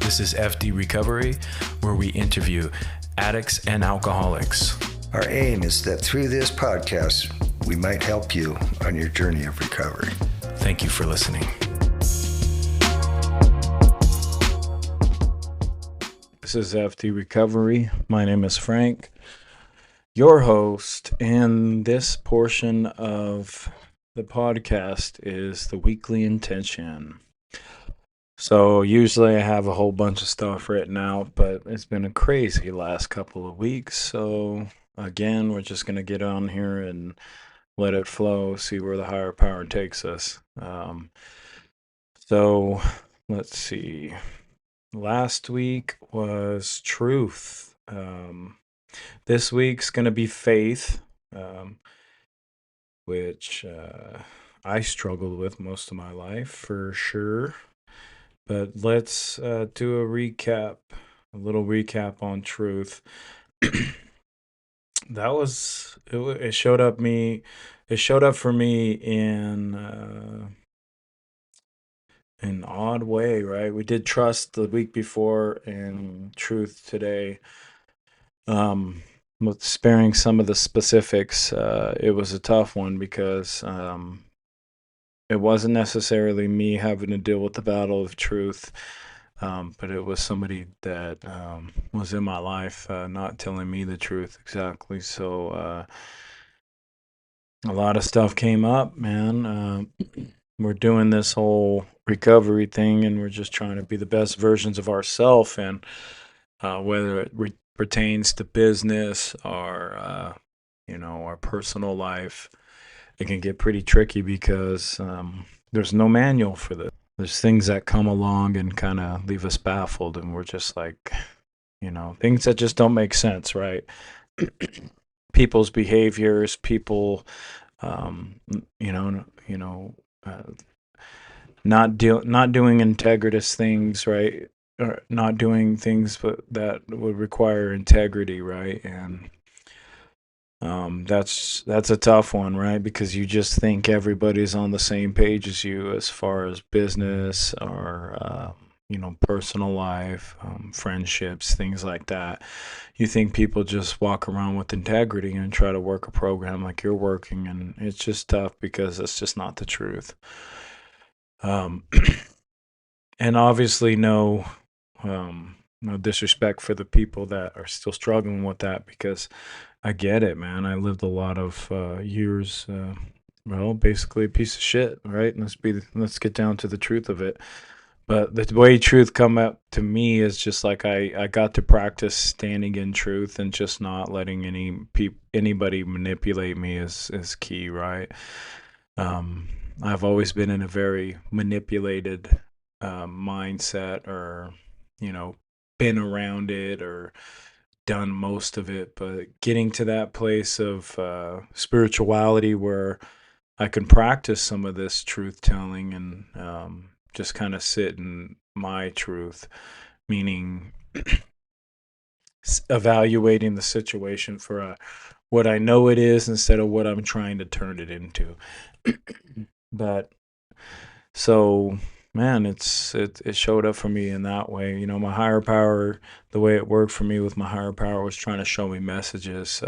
This is F.D. Recovery, where we interview addicts and alcoholics. Our aim is that through this podcast, we might help you on your journey of recovery. Thank you for listening. This is F.D. Recovery. My name is Frank, your host, and this portion of the podcast is the weekly intention. So usually I have a whole bunch of stuff written out, but it's been a crazy last couple of weeks. So again, we're just going to get on here and let it flow, see where the higher power takes us. So let's see. Last week was truth. This week's going to be faith, which I struggled with most of my life for sure. But let's do a little recap on truth. It showed up for me in an odd way, right? We did trust the week before and truth today. With sparing some of the specifics, it was a tough one because it wasn't necessarily me having to deal with the battle of truth, but it was somebody that was in my life not telling me the truth exactly. So a lot of stuff came up, man. We're doing this whole recovery thing, and we're just trying to be the best versions of ourselves, and whether it pertains to business or our personal life, it can get pretty tricky because there's no manual for this. There's things that come along and kind of leave us baffled, and we're just like, things that just don't make sense, right? People's behaviors, people, not doing integritous things, right? Or not doing things that would require integrity, right? And that's a tough one, right? Because you just think everybody's on the same page as you as far as business or personal life, friendships, things like that. You think people just walk around with integrity and try to work a program like you're working, and it's just tough because it's just not the truth. And obviously no disrespect for the people that are still struggling with that, because I get it, man. I lived a lot of years, basically a piece of shit, right? Let's get down to the truth of it. But the way truth come up to me is just like I got to practice standing in truth and just not letting anybody manipulate me is key, right? I've always been in a very manipulated mindset, or been around it or done most of it, but getting to that place of spirituality where I can practice some of this truth telling and just kind of sit in my truth, meaning evaluating the situation for what I know it is instead of what I'm trying to turn it into. But so, man, it showed up for me in that way. My higher power, the way it worked for me with my higher power was trying to show me messages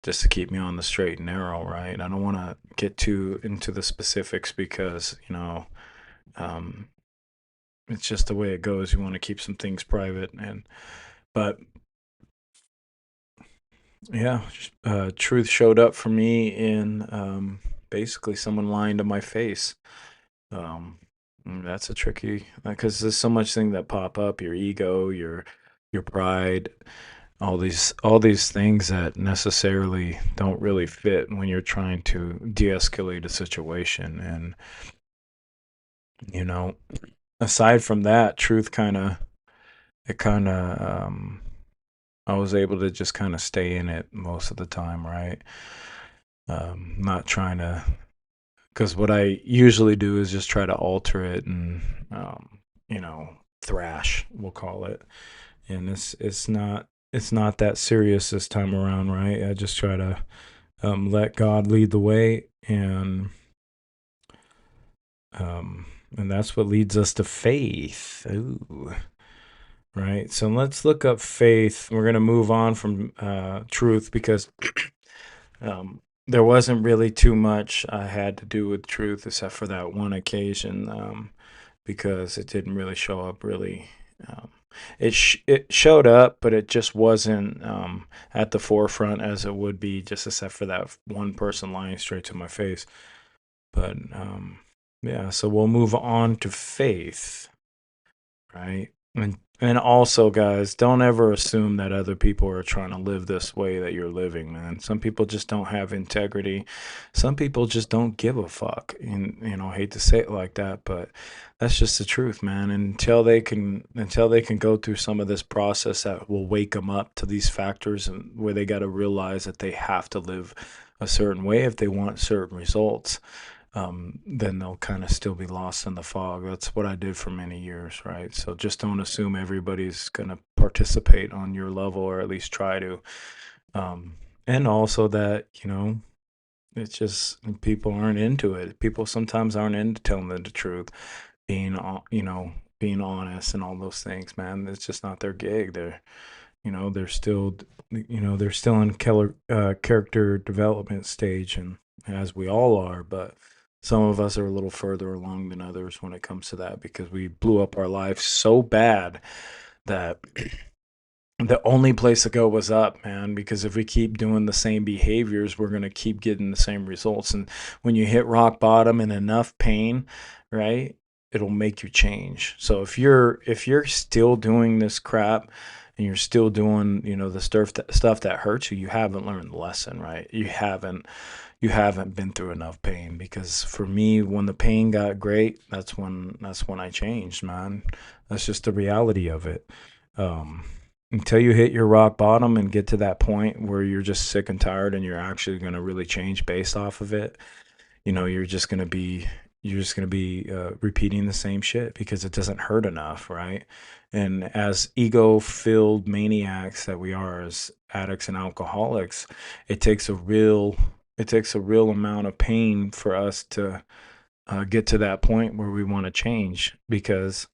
just to keep me on the straight and narrow, right? I don't want to get too into the specifics because, it's just the way it goes. You want to keep some things private, but yeah, truth showed up for me in basically someone lying to my face. That's a tricky, because there's so much thing that pop up: your ego, your pride, all these things that necessarily don't really fit when you're trying to de-escalate a situation. And aside from that, truth I was able to just kind of stay in it most of the time, right? Not trying to, because what I usually do is just try to alter it and thrash, we'll call it. And it's not that serious this time around, right? I just try to let God lead the way, and that's what leads us to faith. Ooh. right? So let's look up faith. We're going to move on from truth because there wasn't really too much I had to do with truth except for that one occasion, because it didn't really show up really. Um, it showed up, but it just wasn't at the forefront as it would be, just except for that one person lying straight to my face. But yeah, so we'll move on to faith, right? And also, guys, don't ever assume that other people are trying to live this way that you're living, man. Some people just don't have integrity. Some people just don't give a fuck. And I hate to say it like that, but that's just the truth, man. And until they can go through some of this process that will wake them up to these factors, and where they got to realize that they have to live a certain way if they want certain results, then they'll kind of still be lost in the fog. That's what I did for many years, right? So just don't assume everybody's going to participate on your level, or at least try to. And also that, it's just people aren't into it. People sometimes aren't into telling them the truth, being, being honest and all those things, man. It's just not their gig. They're still, they're still in character development stage, and as we all are, but some of us are a little further along than others when it comes to that, because we blew up our life so bad that the only place to go was up, man. Because if we keep doing the same behaviors, we're going to keep getting the same results. And when you hit rock bottom and enough pain, right, it'll make you change. So if you're still doing this crap, and you're still doing, the stuff that hurts you, you haven't learned the lesson, right? You haven't been through enough pain. Because for me, when the pain got great, that's when I changed, man. That's just the reality of it. Until you hit your rock bottom and get to that point where you're just sick and tired, and you're actually going to really change based off of it, you're just going to be repeating the same shit because it doesn't hurt enough, right? And as ego-filled maniacs that we are, as addicts and alcoholics, it takes a real amount of pain for us to get to that point where we want to change, because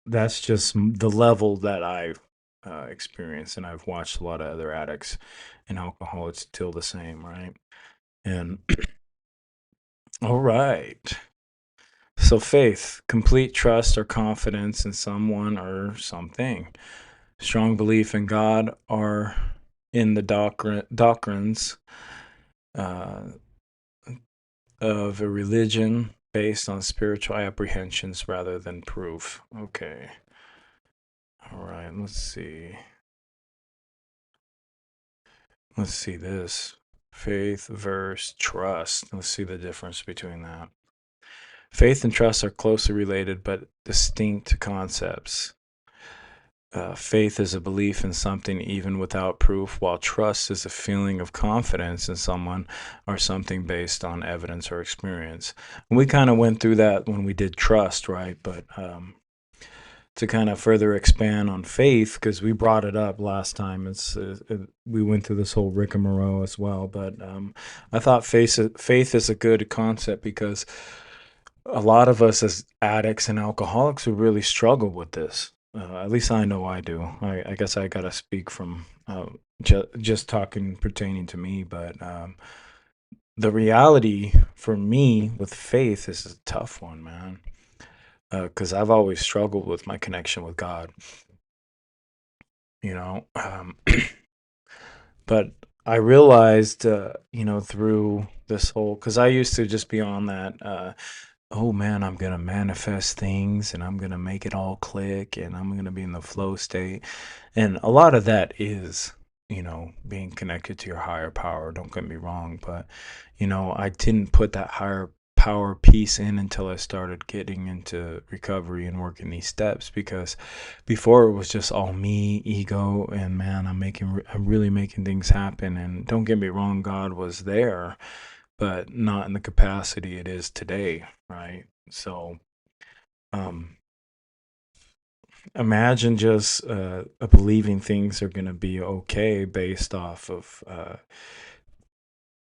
that's just the level that I've experienced, and I've watched a lot of other addicts and alcoholics still the same, right? And all right. So faith, complete trust or confidence in someone or something. Strong belief in God or in the doctrines of a religion based on spiritual apprehensions rather than proof. Okay. All right, let's see. Let's see this. Faith versus trust. Let's see the difference between that. Faith and trust are closely related but distinct concepts. Faith is a belief in something even without proof, while trust is a feeling of confidence in someone or something based on evidence or experience. And we kind of went through that when we did trust, right? But to kind of further expand on faith, because we brought it up last time, we went through this whole rigmarole as well. But I thought faith is a good concept, because a lot of us as addicts and alcoholics who really struggle with this. At least I know I do. I guess I gotta speak from just talking pertaining to me, but the reality for me with faith is a tough one, man. Because I've always struggled with my connection with God, you know. But I realized, through this whole, because I used to just be on that. Oh man, I'm going to manifest things and I'm going to make it all click and I'm going to be in the flow state. And a lot of that is, being connected to your higher power. Don't get me wrong, but, I didn't put that higher power piece in until I started getting into recovery and working these steps, because before it was just all me, ego, and man, I'm really making things happen. And don't get me wrong, God was there, but not in the capacity it is today, right? So imagine just believing things are going to be okay based off of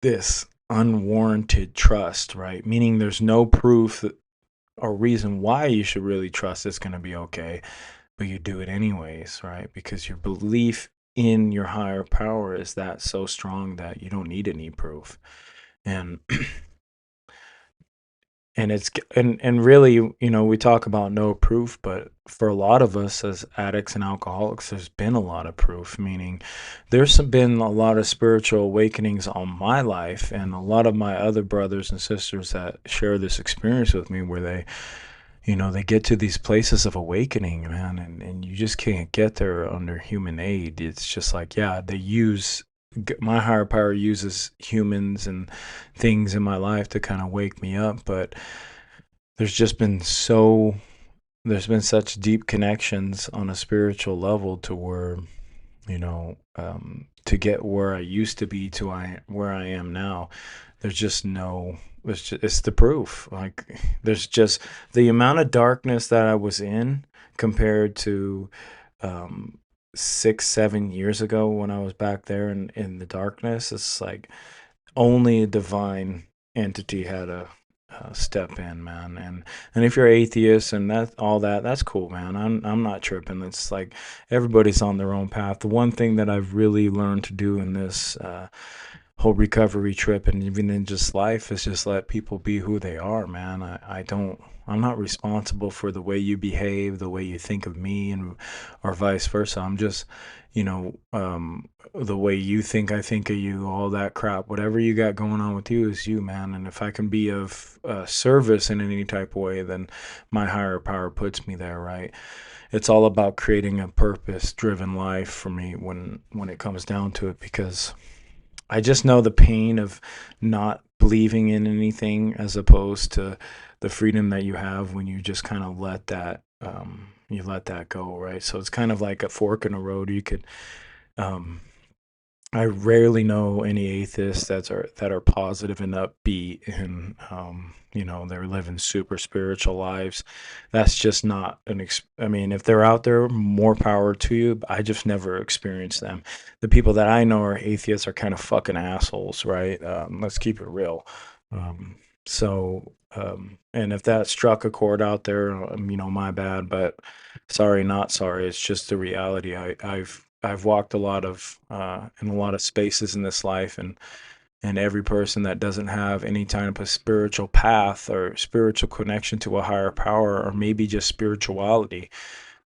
this unwarranted trust, right? Meaning there's no proof or reason why you should really trust it's going to be okay, but you do it anyways, right? Because your belief in your higher power is that so strong that you don't need any proof. And and really, we talk about no proof, but for a lot of us as addicts and alcoholics, there's been a lot of proof, meaning been a lot of spiritual awakenings on my life, and a lot of my other brothers and sisters that share this experience with me, where they get to these places of awakening, man, and you just can't get there under human aid. It's just like, yeah, my higher power uses humans and things in my life to kind of wake me up, but there's been such deep connections on a spiritual level to where, to get where I used to be to where I am now. It's the proof. Like, there's just the amount of darkness that I was in compared to 6-7 years ago when I was back there in the darkness. It's like only a divine entity had a step in, man. And if you're atheist and that's cool, man. I'm not tripping. It's like everybody's on their own path. The one thing that I've really learned to do in this whole recovery trip, and even in just life, is just let people be who they are, man. I'm not responsible for the way you behave, the way you think of me, or vice versa. I'm just, the way you think I think of you, all that crap. Whatever you got going on with you is you, man. And if I can be of service in any type of way, then my higher power puts me there, right? It's all about creating a purpose-driven life for me when it comes down to it, because I just know the pain of not believing in anything, as opposed to the freedom that you have when you just kind of let that go, right? So it's kind of like a fork in the road. I rarely know any atheists that are positive and upbeat, and they're living super spiritual lives. That's just not I mean, if they're out there, more power to you. But I just never experienced them. The people that I know are atheists are kind of fucking assholes, right? Let's keep it real. And if that struck a chord out there, my bad, but sorry, not sorry. It's just the reality. I've walked a lot of in a lot of spaces in this life, and every person that doesn't have any type of spiritual path or spiritual connection to a higher power, or maybe just spirituality,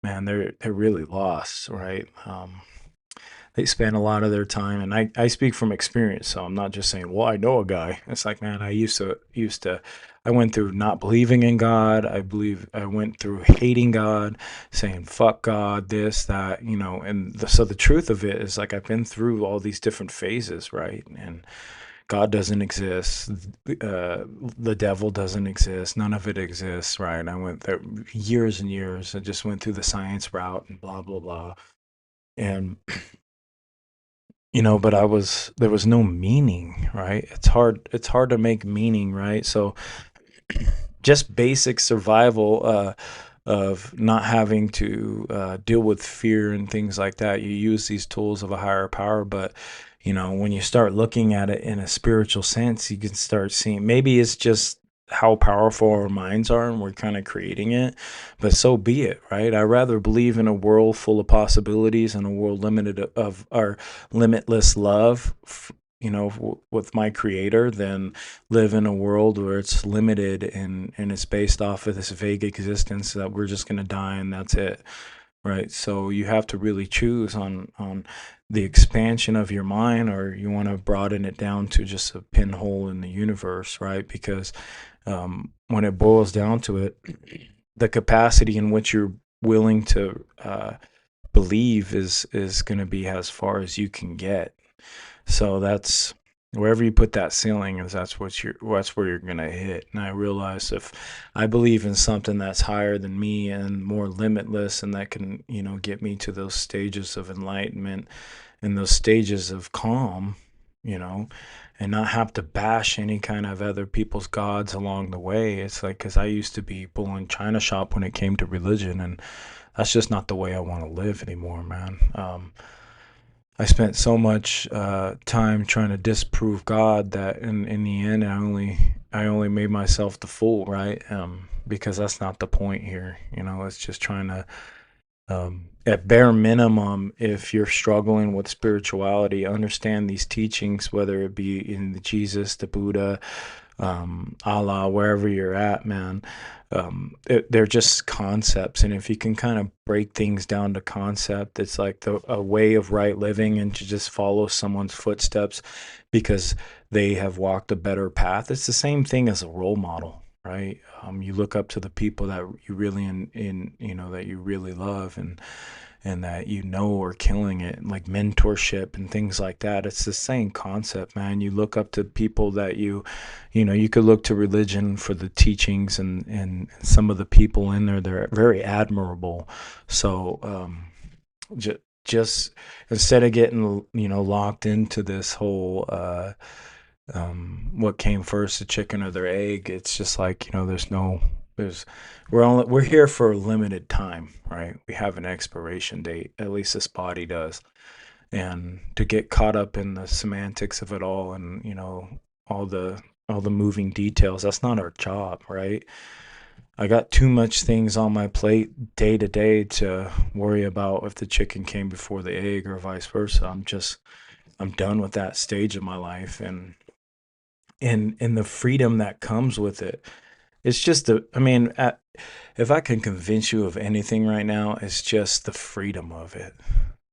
man, they're really lost, right? They spend a lot of their time, and I speak from experience, so I'm not just saying, well, I know a guy. It's like, man, I went through not believing in God. I went through hating God, saying fuck God, this, that, so the truth of it is, like, I've been through all these different phases, right? And God doesn't exist. The devil doesn't exist. None of it exists, right? I went there years and years. I just went through the science route and blah, blah, blah. And but there was no meaning, right? It's hard to make meaning, right? So just basic survival of not having to deal with fear and things like that. You use these tools of a higher power, but when you start looking at it in a spiritual sense, you can start seeing maybe it's just how powerful our minds are and we're kind of creating it, but so be it, right? I'd rather believe in a world full of possibilities and a world limited of our limitless love, with my creator, than live in a world where it's limited and it's based off of this vague existence that we're just going to die and that's it, right? So you have to really choose on the expansion of your mind, or you want to broaden it down to just a pinhole in the universe, right? Because when it boils down to it, the capacity in which you're willing to believe is going to be as far as you can get. So that's wherever you put that ceiling, is that's where you're going to hit. And I realize if I believe in something that's higher than me and more limitless, and that can get me to those stages of enlightenment and those stages of calm, and not have to bash any kind of other people's gods along the way. It's like, because I used to be pulling China shop when it came to religion, and that's just not the way I want to live anymore, man. I spent so much time trying to disprove God that in the end I only made myself the fool, right? Because that's not the point here. It's just trying to at bare minimum, if you're struggling with spirituality, understand these teachings, whether it be in the Jesus, the Buddha, Allah, wherever you're at, man. They're just concepts, and if you can kind of break things down to concept, it's like a way of right living, and to just follow someone's footsteps because they have walked a better path. It's the same thing as a role model, right? You look up to the people that you really that you really love, and that are killing it, like mentorship and things like that. It's the same concept, man. You look up to people that you could look to religion for the teachings, and some of the people in there, they're very admirable. So just instead of getting locked into this whole what came first, the chicken or their egg, it's just like we're here for a limited time, right? We have an expiration date, at least this body does. And to get caught up in the semantics of it all, and all the moving details, that's not our job, right? I got too much things on my plate day to day to worry about if the chicken came before the egg or vice versa. I'm done with that stage of my life, and the freedom that comes with it. It's just if I can convince you of anything right now, it's just the freedom of it.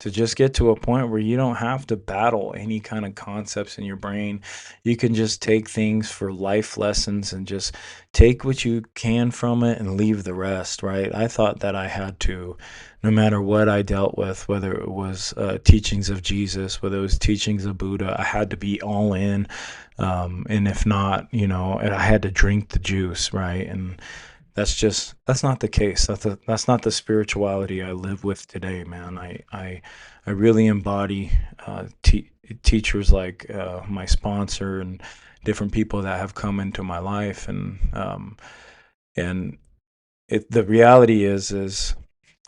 To just get to a point where you don't have to battle any kind of concepts in your brain. You can just take things for life lessons and just take what you can from it and leave the rest, right? I thought that I had to, no matter what I dealt with, whether it was teachings of Jesus, whether it was teachings of Buddha, I had to be all in. And if not, I had to drink the juice, right? And that's not the case. That's not the spirituality I live with today, man. I really embody teachers like my sponsor and different people that have come into my life, and the reality is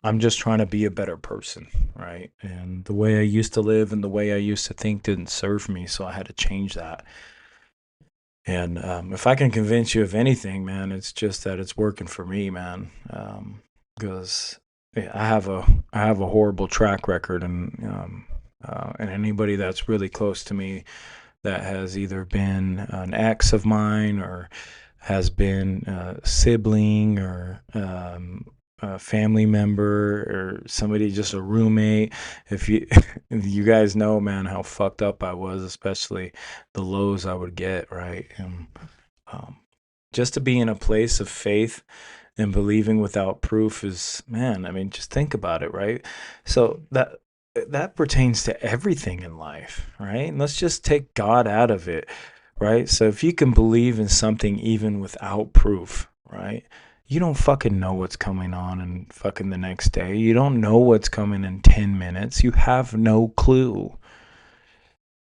I'm just trying to be a better person, right? And the way I used to live and the way I used to think didn't serve me, so I had to change that. And if I can convince you of anything, man, it's just that it's working for me, man. Because I have a horrible track record, and anybody that's really close to me that has either been an ex of mine or has been a sibling or a family member or somebody, just a roommate. If you guys know, man, how fucked up I was, especially the lows I would get, right? And just to be in a place of faith and believing without proof is, man, I mean, just think about it, right? So that pertains to everything in life, right? And let's just take God out of it, right? So if you can believe in something even without proof, right? You don't fucking know what's coming on in fucking the next day. You don't know what's coming in 10 minutes. You have no clue.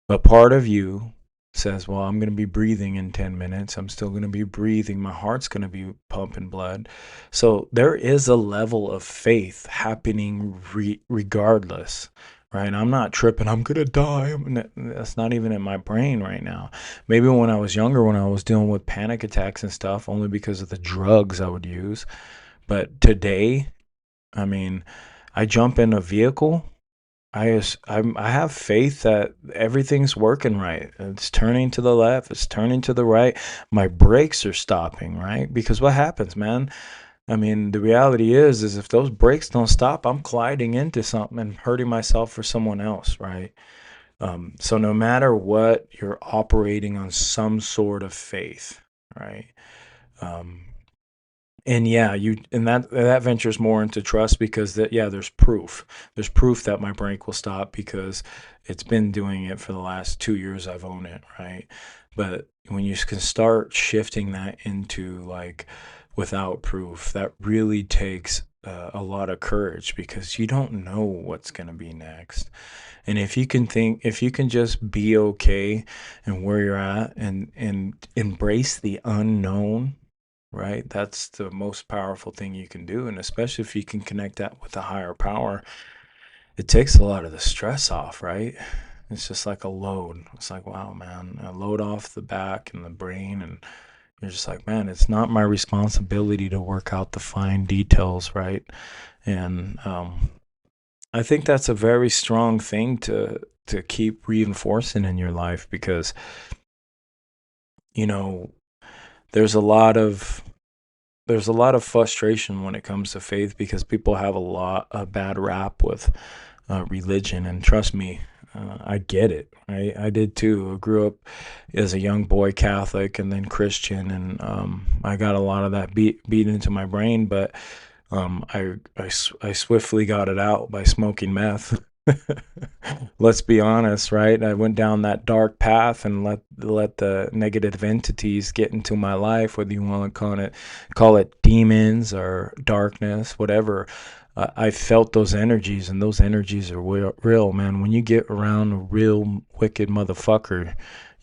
But part of you says, well, I'm going to be breathing in 10 minutes. I'm still going to be breathing. My heart's going to be pumping blood. So there is a level of faith happening regardless, right? I'm not tripping. I'm going to die. That's not even in my brain right now. Maybe when I was younger, when I was dealing with panic attacks and stuff, only because of the drugs I would use. But today, I mean, I jump in a vehicle. I have faith that everything's working right. It's turning to the left. It's turning to the right. My brakes are stopping, right? Because what happens, man? I mean, the reality is if those brakes don't stop, I'm colliding into something and hurting myself or someone else, right? So no matter what, you're operating on some sort of faith, right? And that ventures more into trust because there's proof. There's proof that my brake will stop because it's been doing it for the last 2 years I've owned it, right? But when you can start shifting that into like without proof, that really takes a lot of courage because you don't know what's going to be next. And if you can just be okay and where you're at and embrace the unknown, right? That's the most powerful thing you can do. And especially if you can connect that with a higher power, it takes a lot of the stress off, right? It's just like a load. It's like, wow, man, a load off the back and the brain. And you're just like, man, it's not my responsibility to work out the fine details, right? And I think that's a very strong thing to keep reinforcing in your life, because, you know, there's a lot of frustration when it comes to faith, because people have a bad rap with religion. And trust me, I get it, right? I did too. I grew up as a young boy Catholic and then Christian, and I got a lot of that beat into my brain. But I swiftly got it out by smoking meth. Let's be honest, right? I went down that dark path and let the negative entities get into my life, whether you want to call it demons or darkness, whatever. I felt those energies, and those energies are real, man. When you get around a real wicked motherfucker,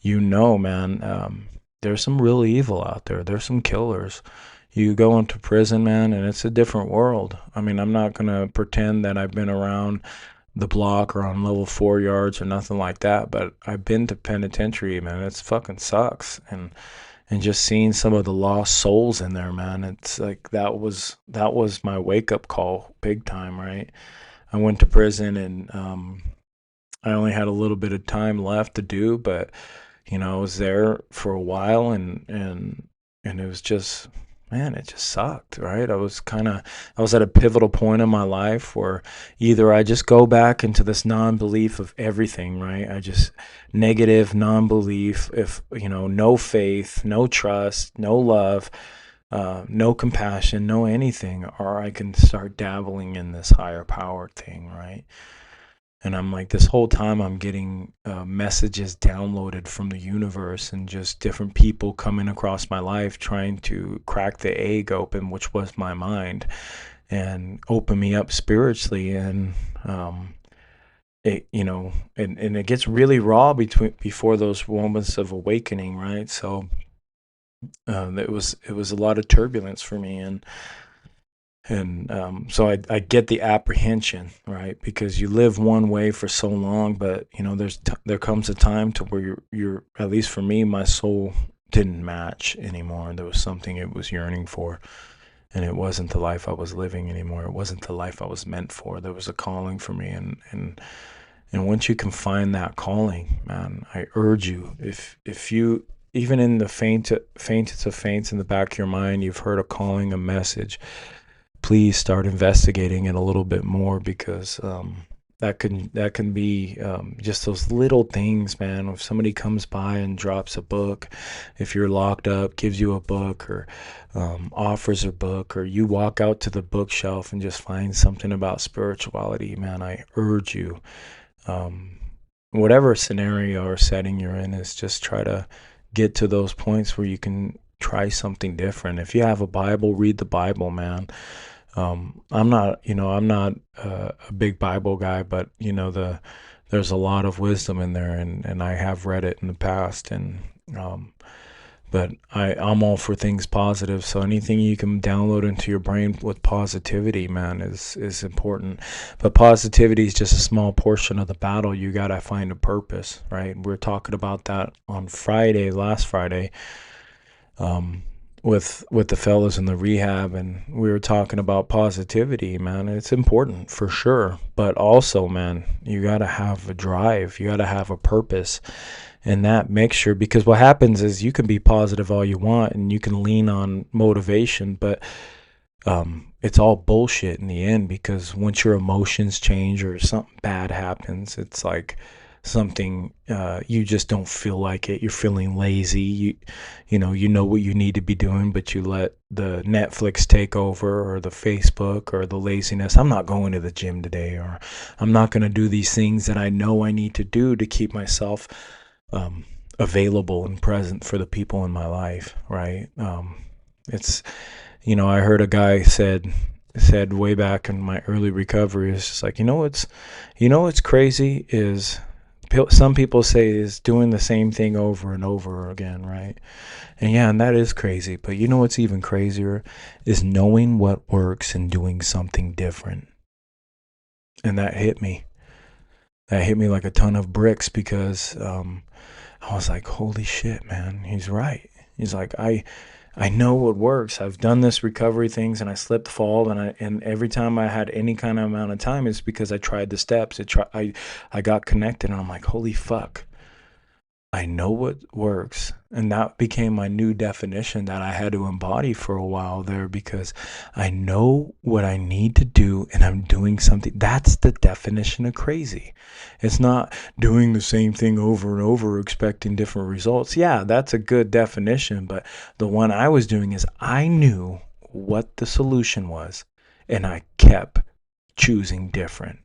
man, there's some real evil out there. There's some killers. You go into prison, man, and it's a different world. I mean, I'm not going to pretend that I've been around the block or on level 4 yards or nothing like that, but I've been to penitentiary, man. It's fucking sucks. And just seeing some of the lost souls in there, man, it's like that was my wake up call, big time, right? I went to prison, and I only had a little bit of time left to do, but I was there for a while, and it was just, man, it just sucked, right? I was at a pivotal point in my life where either I just go back into this non-belief of everything, right? I just negative non-belief, if, no faith, no trust, no love, no compassion, no anything, or I can start dabbling in this higher power thing, right? And I'm like, this whole time I'm getting messages downloaded from the universe, and just different people coming across my life trying to crack the egg open, which was my mind, and open me up spiritually. And it, and it gets really raw before those moments of awakening, right? So it was a lot of turbulence for me. And so I get the apprehension, right? Because you live one way for so long, but there comes a time to where you're, at least for me, my soul didn't match anymore. There was something it was yearning for, and it wasn't the life I was living anymore. It wasn't the life I was meant for. There was a calling for me, and once you can find that calling, man, I urge you, if you, even in the faintest of faints in the back of your mind, you've heard a calling, a message, please start investigating it a little bit more, because that can be just those little things, man. If somebody comes by and drops a book, if you're locked up, gives you a book, or offers a book, or you walk out to the bookshelf and just find something about spirituality, man, I urge you, whatever scenario or setting you're in, is just try to get to those points where you can try something different. If you have a Bible, read the Bible, man. I'm not a big Bible guy, but there's a lot of wisdom in there, and I have read it in the past, and but I'm all for things positive. So anything you can download into your brain with positivity, man, is important. But positivity is just a small portion of the battle. You gotta find a purpose, right? We're talking about that on last Friday. With the fellas in the rehab, and we were talking about positivity, man. It's important for sure, but also, man, you got to have a drive, you got to have a purpose, and that mixture, because what happens is you can be positive all you want and you can lean on motivation, but it's all bullshit in the end, because once your emotions change or something bad happens, it's like something you just don't feel like it. You're feeling lazy. You know what you need to be doing, but you let the Netflix take over, or the Facebook, or the laziness. I'm not going to the gym today, or I'm not going to do these things that I know I need to do to keep myself available and present for the people in my life, right? It's I heard a guy said way back in my early recovery, it's just like, what's crazy is, some people say, is doing the same thing over and over again, right? And that is crazy. But what's even crazier is knowing what works and doing something different. And that hit me. That hit me like a ton of bricks, because I was like, holy shit, man, he's right. He's like, I know what works. I've done this recovery things, and I slipped, fall, and every time I had any kind of amount of time, it's because I tried the steps. I got connected, and I'm like, holy fuck, I know what works. And that became my new definition that I had to embody for a while there, because I know what I need to do and I'm doing something. That's the definition of crazy. It's not doing the same thing over and over expecting different results. Yeah, that's a good definition, but the one I was doing is I knew what the solution was, and I kept choosing different.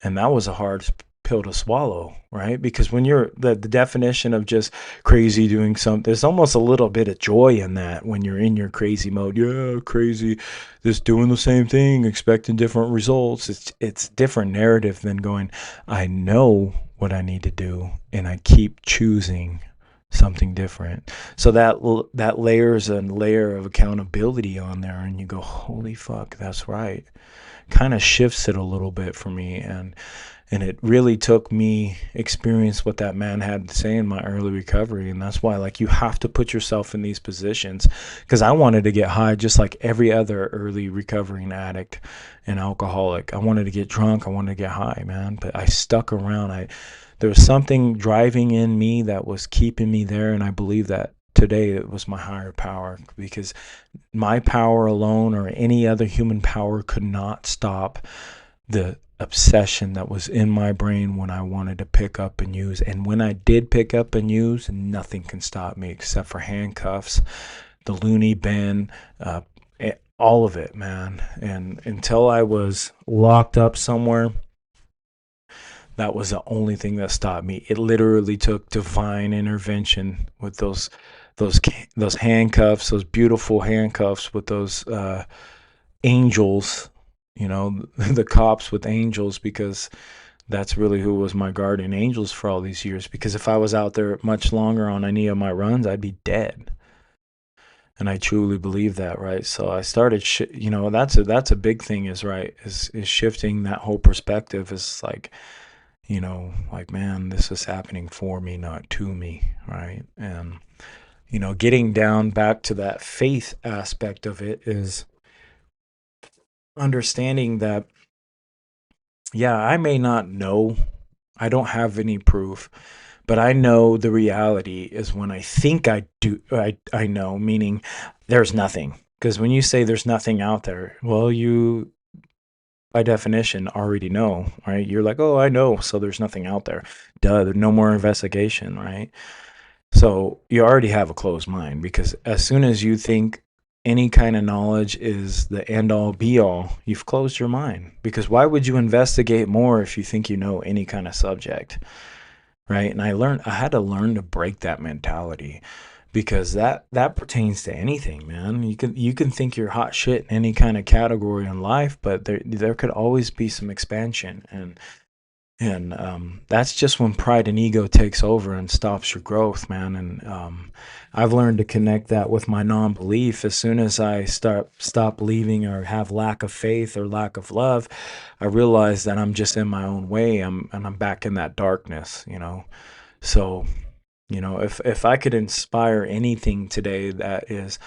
And that was a hard pill to swallow, right? Because when you're the definition of just crazy doing something, there's almost a little bit of joy in that when you're in your crazy mode. Yeah, crazy, just doing the same thing, expecting different results. It's different narrative than going, I know what I need to do, and I keep choosing something different. So that layers a layer of accountability on there, and you go, holy fuck, that's right. Kind of shifts it a little bit for me. And it really took me experience what that man had to say in my early recovery. And that's why, like, you have to put yourself in these positions, because I wanted to get high just like every other early recovering addict and alcoholic. I wanted to get drunk, I wanted to get high, man, but I stuck around. There was something driving in me that was keeping me there, and I believe that today it was my higher power, because my power alone or any other human power could not stop the obsession that was in my brain when I wanted to pick up and use. And when I did pick up and use, nothing can stop me except for handcuffs, the loony bin, all of it, man. And until I was locked up somewhere, that was the only thing that stopped me. It literally took divine intervention with those handcuffs, those beautiful handcuffs with those angels, the cops with angels, because that's really who was my guardian angels for all these years. Because if I was out there much longer on any of my runs, I'd be dead. And I truly believe that, right? So I started, that's a big thing, is shifting that whole perspective. Is like, like, man, this is happening for me, not to me, right? And getting down back to that faith aspect of it is understanding that, yeah, I may not know, I don't have any proof, but I know the reality is when I think I do, I know, meaning there's nothing. Because when you say there's nothing out there, well, you, by definition, already know, right? You're like, oh, I know, so there's nothing out there. Duh, no more investigation, right? So you already have a closed mind, because as soon as you think any kind of knowledge is the end all be all, you've closed your mind. Because why would you investigate more if you think you know any kind of subject, right? And I had to learn to break that mentality, because that pertains to anything, man. You can think you're hot shit in any kind of category in life, but there could always be some expansion. And that's just when pride and ego takes over and stops your growth, man. And I've learned to connect that with my non-belief. As soon as I stop believing or have lack of faith or lack of love, I realize that I'm just in my own way. I'm back in that darkness, So, if I could inspire anything today, that is,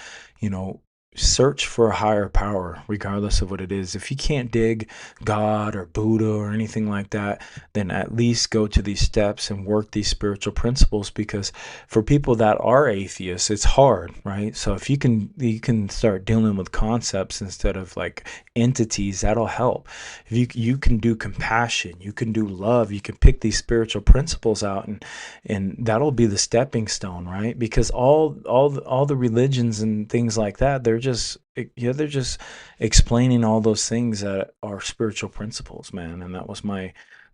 search for a higher power, regardless of what it is. If you can't dig God or Buddha or anything like that, then at least go to these steps and work these spiritual principles, because for people that are atheists, it's hard, right? So if you can start dealing with concepts instead of like entities, that'll help. If you can do compassion, you can do love, you can pick these spiritual principles out, and that'll be the stepping stone, right? Because all the religions and things like that, they're just explaining all those things that are spiritual principles, man. And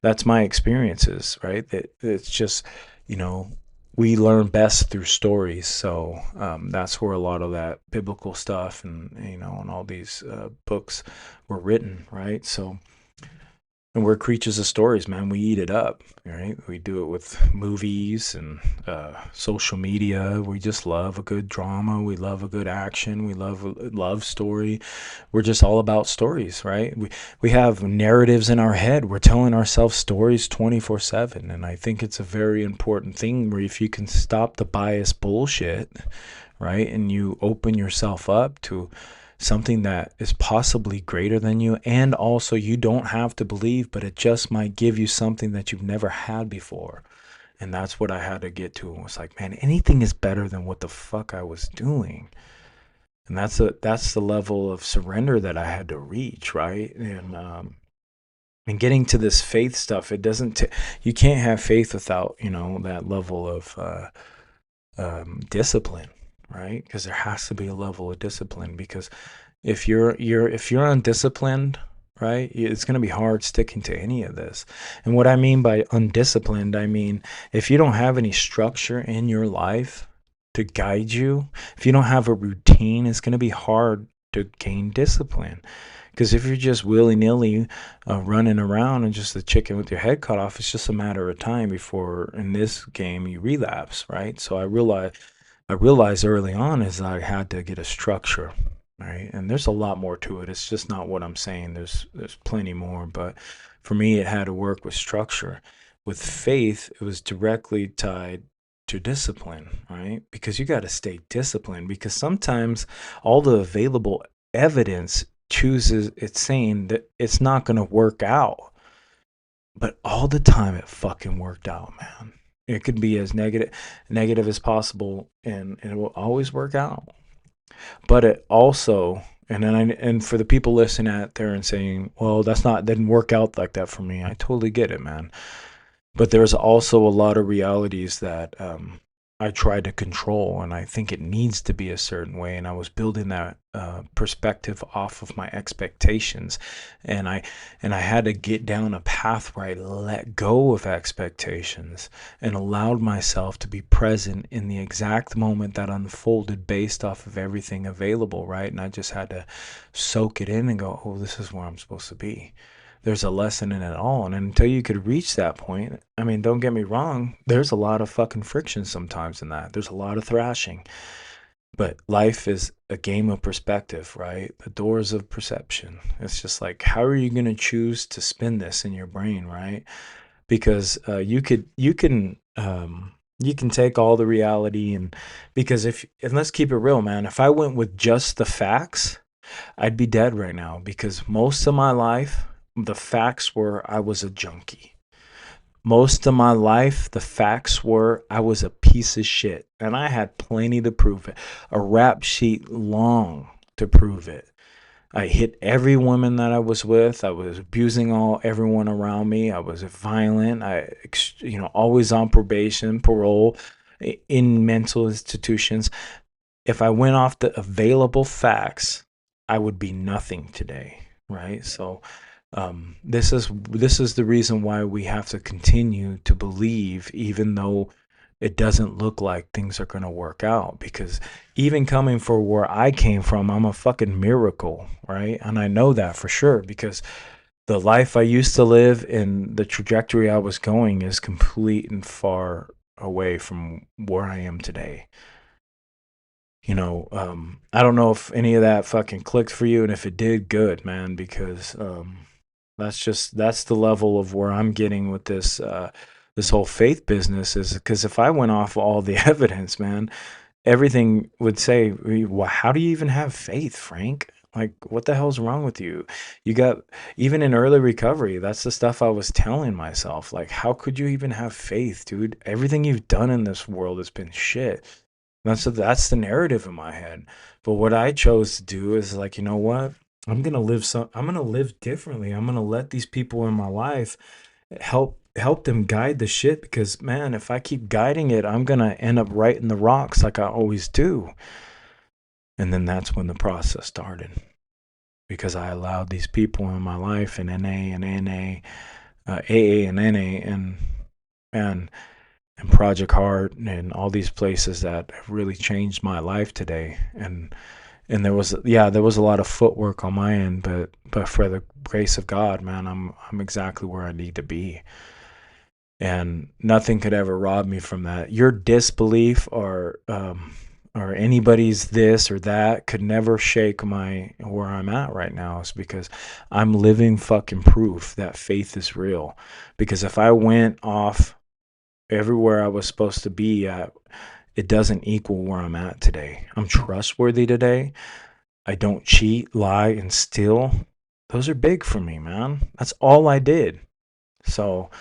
that's my experiences, right? That it's just, we learn best through stories. So that's where a lot of that biblical stuff and all these books were written, right? So And we're creatures of stories, man. We eat it up, right? We do it with movies and social media. We just love a good drama. We love a good action. We love a love story. We're just all about stories, right? We have narratives in our head. We're telling ourselves stories 24/7. And I think it's a very important thing where if you can stop the bias bullshit, right, and you open yourself up to something that is possibly greater than you, and also you don't have to believe, but it just might give you something that you've never had before. And that's what I had to get to. It was like, man, anything is better than what the fuck I was doing. And that's the level of surrender that I had to reach, right? And getting to this faith stuff, it doesn't you can't have faith without, that level of discipline, right? Because there has to be a level of discipline, because if you're undisciplined, right, it's going to be hard sticking to any of this. And what I mean by undisciplined, I mean if you don't have any structure in your life to guide you, if you don't have a routine, it's going to be hard to gain discipline. Because if you're just willy-nilly running around and just a chicken with your head cut off, it's just a matter of time before, in this game, you relapse, right? So I realized early on is I had to get a structure, right? And there's a lot more to it. It's just not what I'm saying. There's plenty more. But for me, it had to work with structure. With faith, it was directly tied to discipline, right? Because you got to stay disciplined, because sometimes all the available evidence it's saying that it's not going to work out. But all the time it fucking worked out, man. It could be as negative as possible, and it will always work out. But it also, and for the people listening out there and saying, well, didn't work out like that for me. I totally get it, man. But there's also a lot of realities that I tried to control, and I think it needs to be a certain way. And I was building that perspective off of my expectations, and I had to get down a path where I let go of expectations and allowed myself to be present in the exact moment that unfolded based off of everything available, right? And I just had to soak it in and go, oh, this is where I'm supposed to be. There's a lesson in it all. And until you could reach that point, I mean, don't get me wrong, there's a lot of fucking friction sometimes in that. There's a lot of thrashing. But life is a game of perspective, right? The doors of perception. It's just like, how are you going to choose to spin this in your brain, right? Because you can take all the reality, and let's keep it real, man. If I went with just the facts, I'd be dead right now, because most of my life, the facts were I was a junkie. Most of my life, the facts were I was a piece of shit. And I had plenty to prove it. A rap sheet long to prove it. I hit every woman that I was with. I was abusing everyone around me. I was violent. Always on probation, parole, in mental institutions. If I went off the available facts, I would be nothing today, right? So this is the reason why we have to continue to believe, even though it doesn't look like things are going to work out. Because even coming from where I came from, I'm a fucking miracle, right? And I know that for sure, because the life I used to live and the trajectory I was going is complete and far away from where I am today. I don't know if any of that fucking clicked for you, and if it did, good, man, because that's the level of where I'm getting with this this whole faith business, is because if I went off all the evidence, man, everything would say, well, how do you even have faith, Frank? Like, what the hell's wrong with you? You got, even in early recovery, that's the stuff I was telling myself. Like, how could you even have faith, dude? Everything you've done in this world has been shit. That's the narrative in my head. But what I chose to do is like, you know what? I'm gonna live differently. I'm gonna let these people in my life help them guide the shit, because man, if I keep guiding it, I'm gonna end up right in the rocks like I always do. And then that's when the process started, because I allowed these people in my life, in NA and NA, AA and NA, and Project Heart, and all these places that have really changed my life today. And And there was a lot of footwork on my end, but for the grace of God, man, I'm exactly where I need to be. And nothing could ever rob me from that. Your disbelief or anybody's this or that could never shake my where I'm at right now. Is because I'm living fucking proof that faith is real. Because if I went off everywhere I was supposed to be at, it doesn't equal where I'm at today. I'm trustworthy today. I don't cheat, lie, and steal. Those are big for me, man. That's all I did. So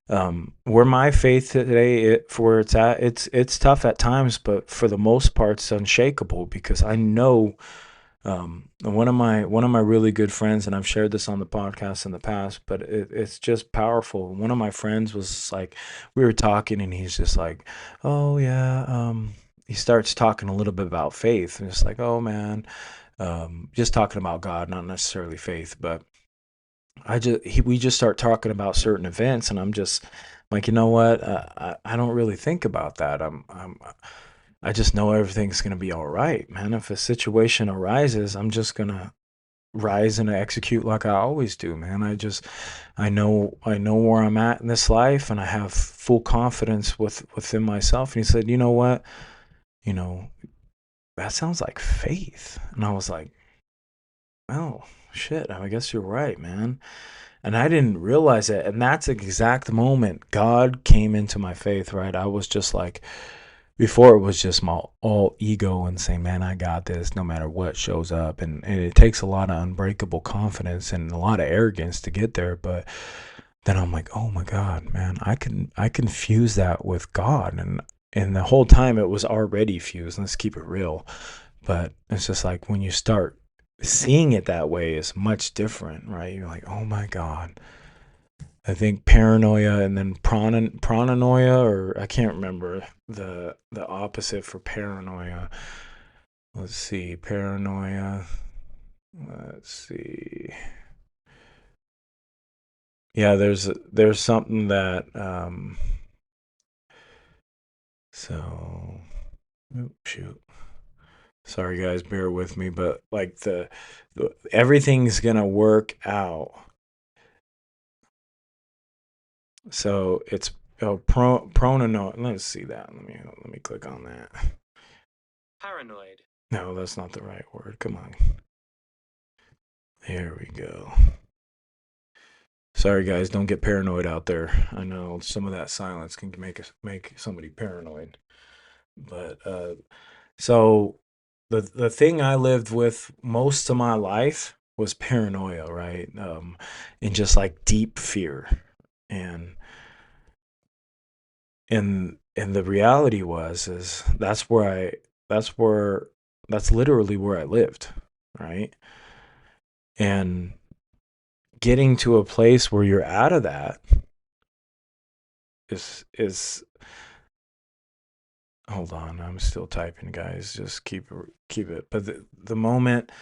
where my faith today, for where it's at, it's tough at times, but for the most part, it's unshakable because I know one of my really good friends, and I've shared this on the podcast in the past, but it's just powerful. One of my friends was like, we were talking, and he's just like, oh yeah, he starts talking a little bit about faith, and it's like, oh man, just talking about God, not necessarily faith, but we just start talking about certain events, and I'm just like, you know what? I don't really think about that. I just know everything's gonna be all right, man. If a situation arises, I'm just gonna rise and execute like I always do, man. I know where I'm at in this life, and I have full confidence within myself. And he said, you know what? You know, that sounds like faith. And I was like, oh shit, I guess you're right, man. And I didn't realize it. And that's the exact moment God came into my faith, right? I was just like, before it was just my all ego and saying, man, I got this no matter what shows up. And it takes a lot of unbreakable confidence and a lot of arrogance to get there. But then I'm like, oh my God, man, I can fuse that with God. And the whole time it was already fused. Let's keep it real. But it's just like when you start seeing it that way is much different, right? You're like, oh my God. I think paranoia and then pronoia, or I can't remember the opposite for paranoia. Let's see, paranoia. Let's see. Yeah, there's something that so shoot. Sorry guys, bear with me, but like the everything's gonna work out. So it's pronoia. Let's see that. Let me click on that. Paranoid. No, that's not the right word. Come on. There we go. Sorry guys, don't get paranoid out there. I know some of that silence can make somebody paranoid. But so the thing I lived with most of my life was paranoia, right? And just like deep fear. And the reality is that's literally where I lived, right? And getting to a place where you're out of that is hold on, I'm still typing, guys. Just keep it. But the moment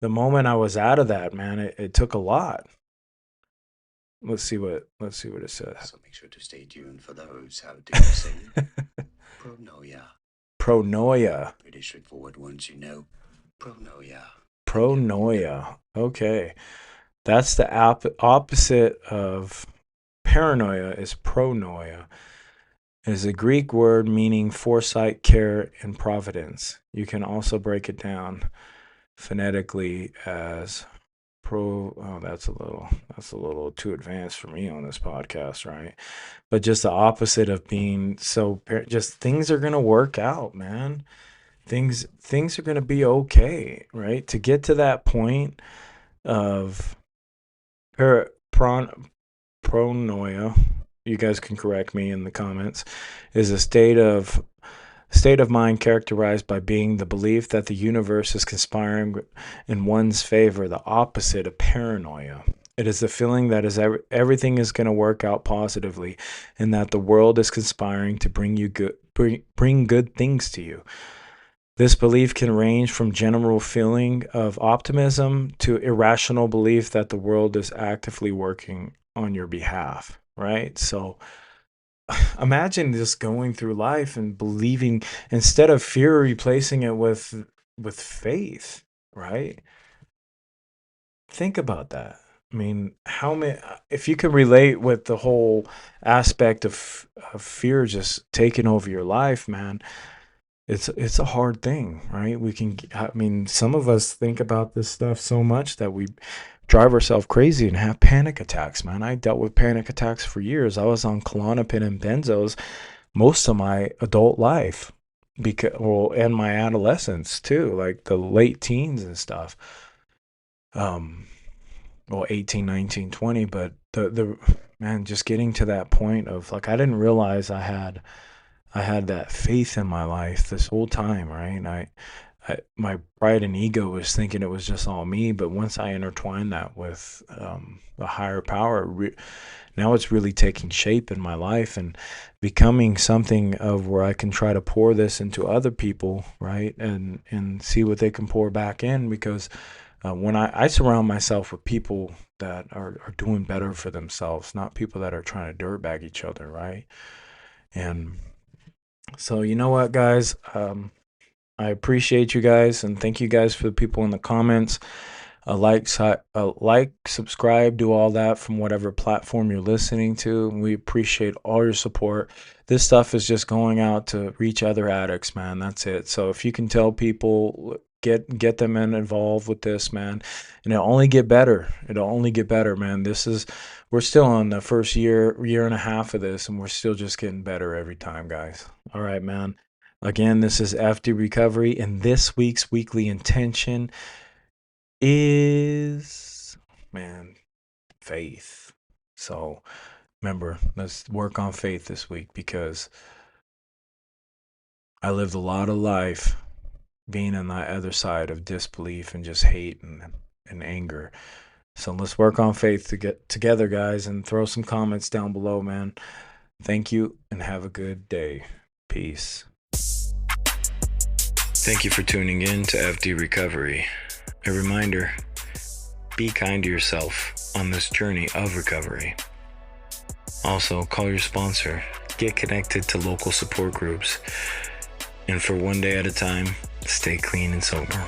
I was out of that, man, it took a lot. Let's see what it says. So make sure to stay tuned for those. How do you say pronoia? Pronoia. Pretty straightforward once you know. Pronoia. Pronoia. Okay. That's the opposite of paranoia is pronoia. It is a Greek word meaning foresight, care, and providence. You can also break it down phonetically as that's a little too advanced for me on this podcast, right? But just the opposite of being so just things are going to work out, man. Things are going to be okay, right? To get to that point of pronoia, you guys can correct me in the comments, is a state of mind characterized by being the belief that the universe is conspiring in one's favor, the opposite of paranoia. It is the feeling that everything is going to work out positively and that the world is conspiring to bring good things to you. This belief can range from general feeling of optimism to irrational belief that the world is actively working on your behalf, right? So imagine just going through life and believing, instead of fear, replacing it with with faith, right? Think about that. I mean, how many, if you can relate with the whole aspect of fear just taking over your life, man, it's a hard thing, right? I mean, some of us think about this stuff so much that we drive ourselves crazy and have panic attacks, man. I dealt with panic attacks for years. I was on Klonopin and benzos most of my adult life, and my adolescence too, like the late teens and stuff. 18, 19, 20, but the man, just getting to that point of like, I didn't realize I had that faith in my life this whole time, right? My pride and ego was thinking it was just all me, but once I intertwined that with a higher power, now it's really taking shape in my life and becoming something of where I can try to pour this into other people, right? And see what they can pour back in, because when I surround myself with people that are doing better for themselves, not people that are trying to dirtbag each other, right? And so, you know what, guys? I appreciate you guys, and thank you guys for the people in the comments. Like, subscribe, do all that from whatever platform you're listening to. We appreciate all your support. This stuff is just going out to reach other addicts, man. That's it. So if you can tell people, get them involved with this, man, and it'll only get better. It'll only get better, man. We're still in the first year and a half of this, and we're still just getting better every time, guys. All right, man. Again, this is F.D. Recovery, and this week's weekly intention is, man, faith. So remember, let's work on faith this week, because I lived a lot of life being on that other side of disbelief and just hate and anger. So let's work on faith to get together, guys, and throw some comments down below, man. Thank you, and have a good day. Peace. Thank you for tuning in to FD Recovery. A reminder, be kind to yourself on this journey of recovery. Also, call your sponsor, get connected to local support groups, and for one day at a time, stay clean and sober.